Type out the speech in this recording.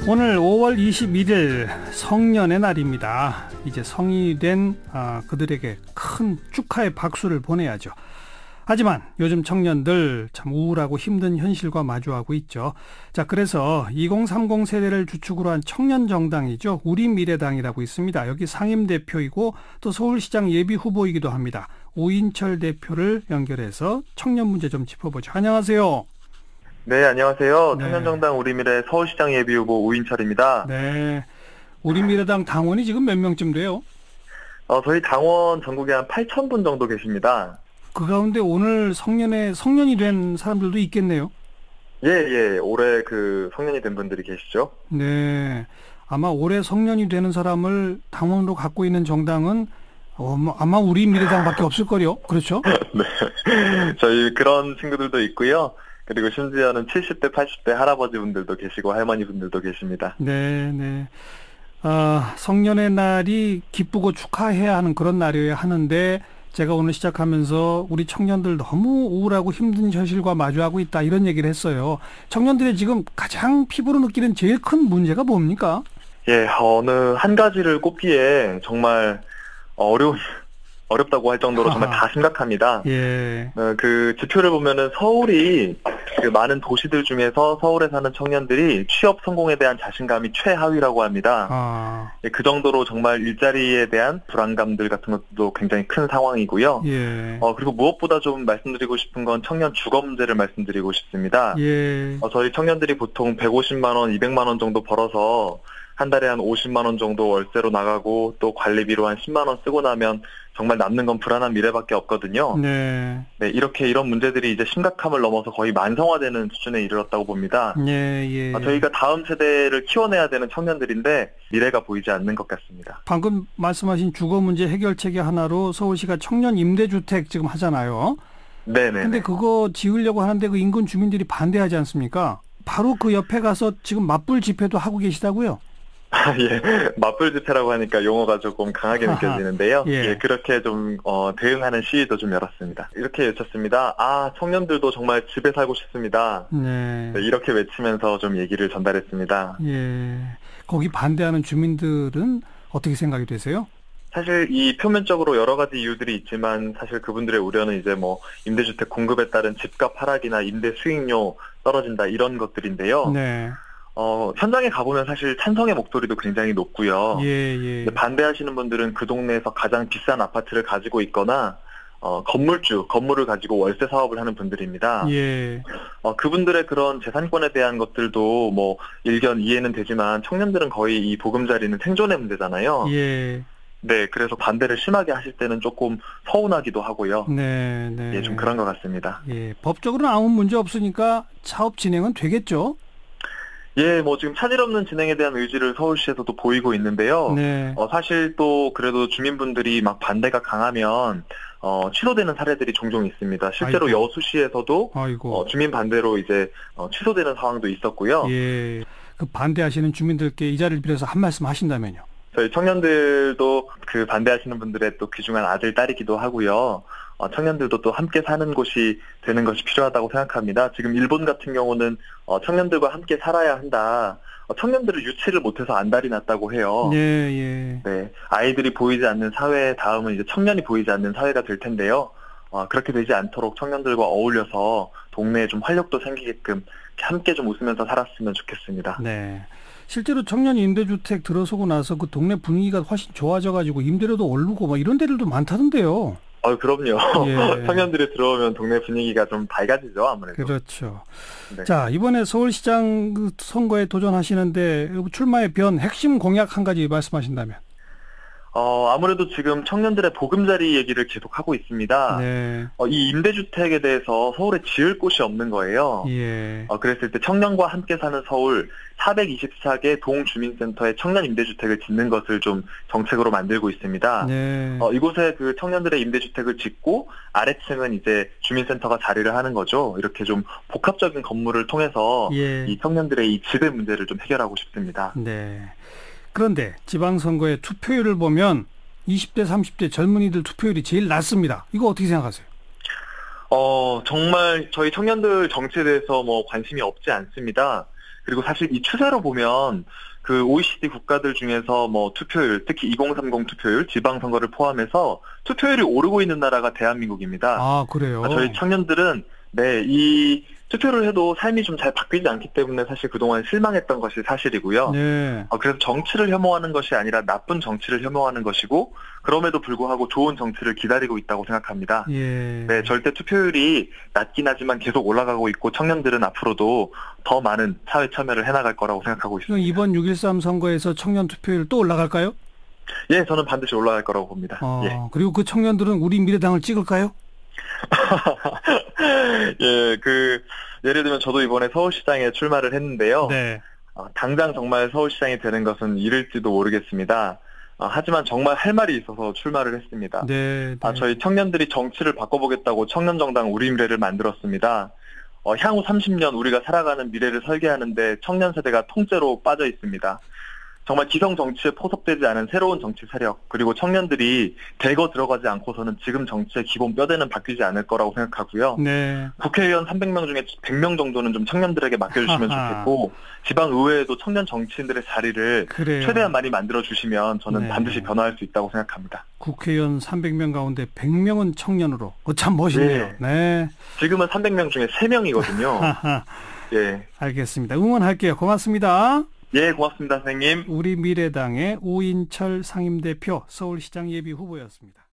오늘 5월 21일 성년의 날입니다. 이제 성인이 된 그들에게 큰 축하의 박수를 보내야죠. 하지만 요즘 청년들 참 우울하고 힘든 현실과 마주하고 있죠. 자, 그래서 2030 세대를 주축으로 한 청년정당이죠. 우리미래당이라고 있습니다. 여기 상임대표이고 또 서울시장 예비후보이기도 합니다. 오인철 대표를 연결해서 청년 문제 좀 짚어보죠. 안녕하세요. 네, 안녕하세요. 네. 청년정당 우리미래 서울시장 예비후보 오인철입니다. 네, 우리미래당 당원이 지금 몇 명쯤 돼요? 저희 당원 전국에 한 8,000분 정도 계십니다. 그 가운데 오늘 성년이 된 사람들도 있겠네요. 예, 올해 성년이 된 분들이 계시죠. 네, 아마 올해 성년이 되는 사람을 당원으로 갖고 있는 정당은 아마 우리미래당밖에 없을 거요. 그렇죠? 네, 저희 그런 친구들도 있고요. 그리고 심지어는 70대, 80대 할아버지 분들도 계시고 할머니 분들도 계십니다. 네. 성년의 날이 기쁘고 축하해야 하는 그런 날이어야 하는데 제가 오늘 시작하면서 우리 청년들 너무 우울하고 힘든 현실과 마주하고 있다 이런 얘기를 했어요. 청년들이 지금 가장 피부로 느끼는 제일 큰 문제가 뭡니까? 예, 어느 한 가지를 꼽기에 정말 어렵다고 할 정도로 정말 다 심각합니다. 예. 그 지표를 보면은 서울이 많은 도시들 중에서 서울에 사는 청년들이 취업 성공에 대한 자신감이 최하위라고 합니다. 그 정도로 정말 일자리에 대한 불안감들 같은 것도 굉장히 큰 상황이고요. 예. 그리고 무엇보다 좀 말씀드리고 싶은 건 청년 주거 문제를 말씀드리고 싶습니다. 예. 저희 청년들이 보통 150만 원, 200만 원 정도 벌어서 한 달에 한 50만 원 정도 월세로 나가고 또 관리비로 한 10만 원 쓰고 나면 정말 남는 건 불안한 미래밖에 없거든요. 네, 이런 문제들이 이제 심각함을 넘어서 거의 만성화되는 수준에 이르렀다고 봅니다. 예. 저희가 다음 세대를 키워내야 되는 청년들인데 미래가 보이지 않는 것 같습니다. 방금 말씀하신 주거 문제 해결책의 하나로 서울시가 청년 임대주택 지금 하잖아요. 네네. 근데 그거 지으려고 하는데 그 인근 주민들이 반대하지 않습니까? 바로 그 옆에 가서 지금 맞불 집회도 하고 계시다고요? 예, 맞불 집회라고 하니까 용어가 조금 강하게 느껴지는데요. 예, 그렇게 좀 대응하는 시위도 좀 열었습니다. 이렇게 외쳤습니다. 청년들도 정말 집에 살고 싶습니다. 네. 이렇게 외치면서 좀 얘기를 전달했습니다. 예, 거기 반대하는 주민들은 어떻게 생각이 되세요? 사실 이 표면적으로 여러 가지 이유들이 있지만 사실 그분들의 우려는 이제 임대주택 공급에 따른 집값 하락이나 임대 수익료 떨어진다 이런 것들인데요. 네. 현장에 가보면 사실 찬성의 목소리도 굉장히 높고요. 예. 반대하시는 분들은 그 동네에서 가장 비싼 아파트를 가지고 있거나 건물을 가지고 월세 사업을 하는 분들입니다. 예. 그분들의 그런 재산권에 대한 것들도 일견 이해는 되지만 청년들은 거의 이 보금자리는 생존의 문제잖아요. 예. 네, 그래서 반대를 심하게 하실 때는 조금 서운하기도 하고요. 네. 예, 좀 그런 것 같습니다. 예, 법적으로는 아무 문제 없으니까 사업 진행은 되겠죠? 예, 지금 차질 없는 진행에 대한 의지를 서울시에서도 보이고 있는데요. 네. 사실 또 그래도 주민분들이 막 반대가 강하면 취소되는 사례들이 종종 있습니다. 실제로 여수시에서도 주민 반대로 이제 취소되는 상황도 있었고요. 예. 그 반대하시는 주민들께 이 자리를 빌어서 한 말씀 하신다면요. 저희 청년들도 그 반대하시는 분들의 또 귀중한 아들, 딸이기도 하고요. 청년들도 또 함께 사는 곳이 되는 것이 필요하다고 생각합니다. 지금 일본 같은 경우는 청년들과 함께 살아야 한다. 청년들을 유치를 못해서 안달이 났다고 해요. 예. 네, 아이들이 보이지 않는 사회 다음은 이제 청년이 보이지 않는 사회가 될 텐데요. 그렇게 되지 않도록 청년들과 어울려서 동네에 좀 활력도 생기게끔 함께 좀 웃으면서 살았으면 좋겠습니다. 네. 실제로 청년 임대주택 들어서고 나서 그 동네 분위기가 훨씬 좋아져가지고 임대료도 오르고 이런 데들도 많다던데요. 그럼요. 예. 청년들이 들어오면 동네 분위기가 좀 밝아지죠, 아무래도. 그렇죠. 네. 자, 이번에 서울시장 선거에 도전하시는데 출마의 핵심 공약 한 가지 말씀하신다면. 아무래도 지금 청년들의 보금자리 얘기를 계속 하고 있습니다. 네. 이 임대주택에 대해서 서울에 지을 곳이 없는 거예요. 예. 그랬을 때 청년과 함께 사는 서울 424개 동주민센터에 청년 임대주택을 짓는 것을 좀 정책으로 만들고 있습니다. 네. 이곳에 그 청년들의 임대주택을 짓고 아래층은 이제 주민센터가 자리를 하는 거죠. 이렇게 좀 복합적인 건물을 통해서 이 청년들의 이 집의 문제를 좀 해결하고 싶습니다. 네. 그런데 지방선거의 투표율을 보면 20대, 30대 젊은이들 투표율이 제일 낮습니다. 이거 어떻게 생각하세요? 정말 저희 청년들 정치에 대해서 뭐 관심이 없지 않습니다. 그리고 사실 이 추세로 보면 그 OECD 국가들 중에서 뭐 투표율, 특히 2030 투표율, 지방선거를 포함해서 투표율이 오르고 있는 나라가 대한민국입니다. 아, 그래요? 저희 청년들은 이 투표를 해도 삶이 좀 잘 바뀌지 않기 때문에 사실 그동안 실망했던 것이 사실이고요. 네. 그래서 정치를 혐오하는 것이 아니라 나쁜 정치를 혐오하는 것이고, 그럼에도 불구하고 좋은 정치를 기다리고 있다고 생각합니다. 예. 네, 절대 투표율이 낮긴 하지만 계속 올라가고 있고, 청년들은 앞으로도 더 많은 사회 참여를 해나갈 거라고 생각하고 있습니다. 이번 6.13 선거에서 청년 투표율 또 올라갈까요? 예, 저는 반드시 올라갈 거라고 봅니다. 예. 그리고 그 청년들은 우리 미래당을 찍을까요? 예, 예를 들면 저도 이번에 서울시장에 출마를 했는데요. 네. 당장 정말 서울시장이 되는 것은 이를지도 모르겠습니다. 하지만 정말 할 말이 있어서 출마를 했습니다. 네. 저희 청년들이 정치를 바꿔보겠다고 청년정당 우리 미래를 만들었습니다. 향후 30년 우리가 살아가는 미래를 설계하는데 청년 세대가 통째로 빠져 있습니다. 정말 기성 정치에 포섭되지 않은 새로운 정치 세력, 그리고 청년들이 대거 들어가지 않고서는 지금 정치의 기본 뼈대는 바뀌지 않을 거라고 생각하고요. 네. 국회의원 300명 중에 100명 정도는 좀 청년들에게 맡겨주시면 좋겠고, 지방의회에도 청년 정치인들의 자리를 그래요. 최대한 많이 만들어주시면 저는 네. 반드시 변화할 수 있다고 생각합니다. 국회의원 300명 가운데 100명은 청년으로. 참 멋있네요. 네. 지금은 300명 중에 3명이거든요. 예. 알겠습니다. 응원할게요. 고맙습니다. 예, 고맙습니다, 선생님. 우리 미래당의 오인철 상임대표 서울시장 예비 후보였습니다.